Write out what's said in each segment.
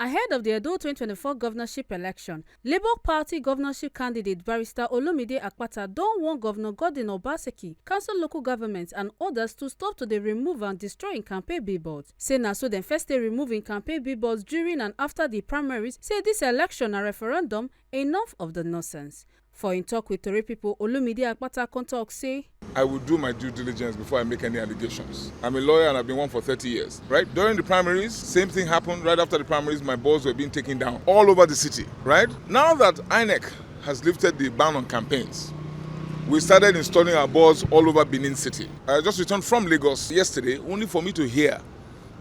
Ahead of the Edo 2024 governorship election, Labour Party governorship candidate Barrister Olumide Akpata don warn Governor Gov Obaseki, council local governments and others to stop to dey remove and destroy im campaign billboards. Say na so dem first dey remove im campaign billboards during and after the primaries, say dis election na referendum, enough of the nonsense. For im talk with Tori pipo, Olumide Akpata come talk say, I will do my due diligence before I make any allegations. I'm a lawyer and I've been one for 30 years, right? During the primaries, same thing happened. Right after the primaries, my boards were being taken down all over the city, right? Now that INEC has lifted the ban on campaigns, we started installing our boards all over Benin City. I just returned from Lagos yesterday, only for me to hear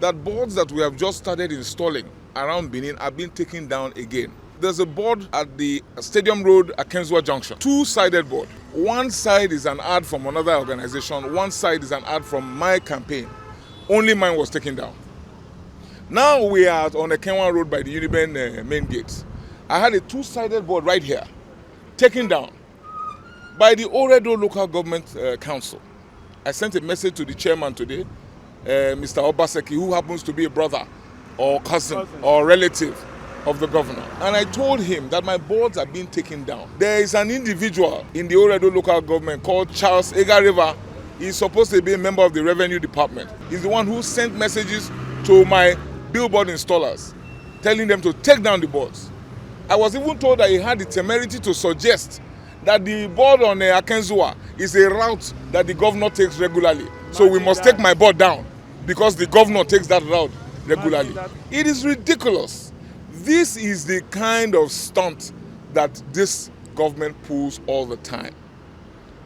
that boards that we have just started installing around Benin are being taken down again. There's a board at the Stadium Road, accuse Junction. Two-sided board. One side is an ad from another organization. One side is an ad from my campaign. Only mine was taken down. Now we are on the Kenwan Road by the Uniben main gate. I had a two-sided board right here, taken down by the Oredo Local Government Council. I sent a message to the chairman today, Mr. Obaseki, who happens to be a brother or cousin or relative of the governor. And I told him that my boards are being taken down. There is an individual in the Oredo local government called Charles Egariva. He's supposed to be a member of the revenue department. He's the one who sent messages to my billboard installers, telling them to take down the boards. I was even told that he had the temerity to suggest that the board on Akenzua is a route that the governor takes regularly. So we must take my board down because the governor takes that route regularly. It is ridiculous. This is the kind of stunt that this government pulls all the time.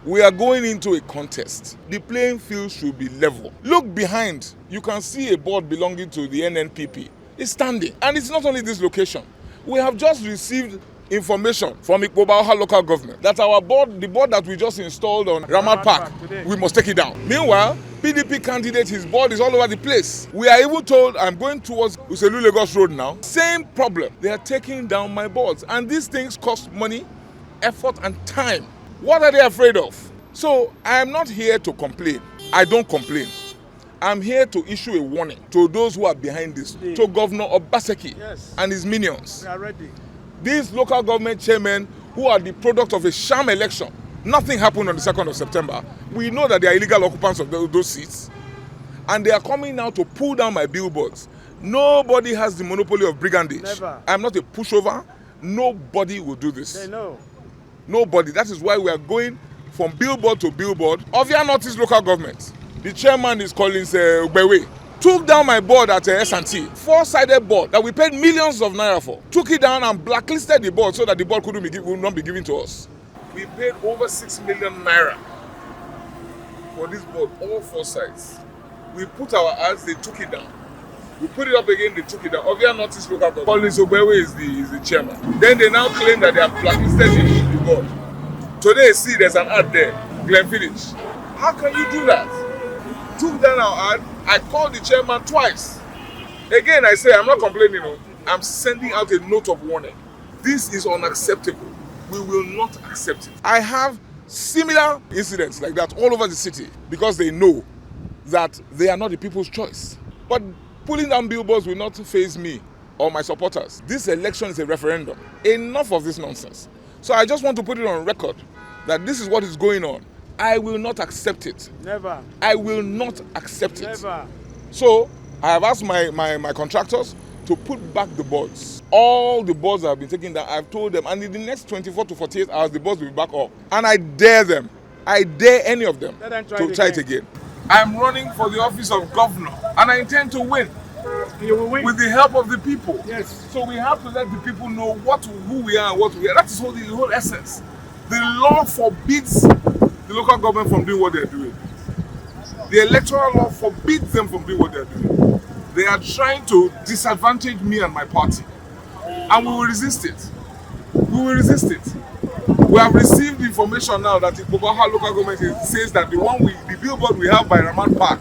We are going into a contest. The playing field should be level. Look behind. You can see a board belonging to the NNPP. It's standing. And it's not only this location. We have just received information from Ikpobaoha local government that our board, the board that we just installed on Ramat Park, we must take it down. Meanwhile, PDP candidate, his board is all over the place. We are even told I'm going towards Uselu Lagos Road now. Same problem. They are taking down my boards. And these things cost money, effort, and time. What are they afraid of? So I am not here to complain. I don't complain. I'm here to issue a warning to those who are behind this, to Governor Obaseki and his minions. We are ready. These local government chairmen who are the product of a sham election. Nothing happened on the 2nd of September. We know that they are illegal occupants of those seats. And they are coming now to pull down my billboards. Nobody has the monopoly of brigandage. Never. I'm not a pushover. Nobody will do this. They know. Nobody. That is why we are going from billboard to billboard. Ovia Northeast local government. The chairman is Collins Ubewe. Took down my board at S&T, four-sided board that we paid millions of naira for. Took it down and blacklisted the board so that the board would not be given to us. We paid over 6 million naira for this board, all four sides. We put our ads, they took it down. We put it up again, they took it down. Ovia Northeast local government. Collins Ubewe is the chairman. Then they now claim that they have blacklisted the board. Today, see, there's an ad there, Glen Village. How can you do that? Took down our ad. I called the chairman twice. Again, I say, I'm not complaining. I'm sending out a note of warning. This is unacceptable. We will not accept it. I have similar incidents like that all over the city because they know that they are not the people's choice. But pulling down billboards will not faze me or my supporters. This election is a referendum. Enough of this nonsense. So I just want to put it on record that this is what is going on. I will not accept it. Never. I will not accept it. Never. So I have asked my contractors to put back the boards. All the boards that have been taken down, I've told them, and in the next 24 to 48 hours, the boards will be back up. And I dare them. I dare any of them to try it again. I'm running for the office of governor, and I intend to win. You will win. With the help of the people. Yes. So we have to let the people know who we are and what we are. That is the whole essence. The law forbids the local government from doing what they're doing. The electoral law forbids them from doing what they're doing. They are trying to disadvantage me and my party. And we will resist it. We will resist it. We have received information now that the Ikpobaoha local government says that the billboard we have by Ramat Park,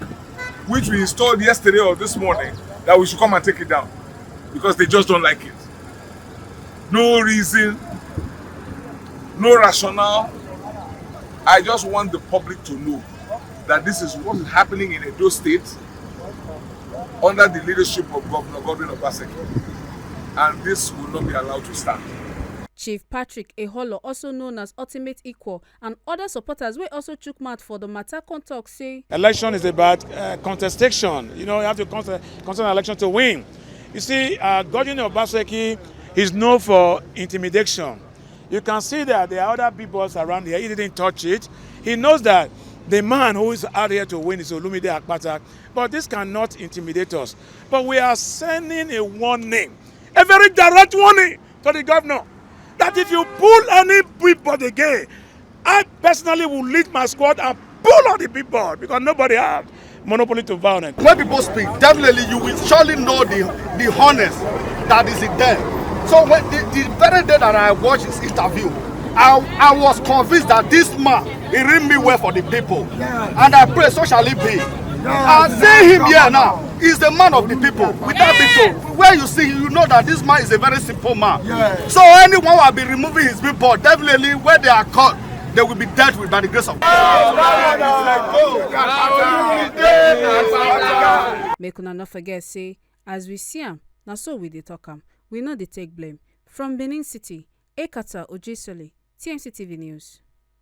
which we installed yesterday or this morning, that we should come and take it down. Because they just don't like it. No reason, no rationale. I just want the public to know that this is what is happening in Edo State under the leadership of Governor Obaseki. and this will not be allowed to stand. Chief Patrick Eholo, also known as Ultimate Equal, and other supporters wey also chook mouth for the matter come talk say election is about contestation. You know, you have to contest an election to win. You see, Gov Obaseki is known for intimidation. You can see that there are other billboards around here. He didn't touch it. He knows that the man who is out here to win is Olumide Akpata, but this cannot intimidate us. But we are sending a warning, a very direct warning to the governor, that if you pull any billboard again, I personally will lead my squad and pull on the billboard because nobody has monopoly to violence. When people speak, definitely you will surely know the honest that is in there. So when the very day that I watched his interview, I was convinced that this man, he read me well for the people. And I pray so shall it be. And seeing him here now, he's the man of the people. Without people, where you see him, you know that this man is a very simple man. So anyone will be removing his billboard, definitely when they are caught, they will be dealt with by the grace of God. make una no forget say as we see am na so we dey talk am, we no dey take blame. From Benin City, Ekata Ojisole, TMC TV News.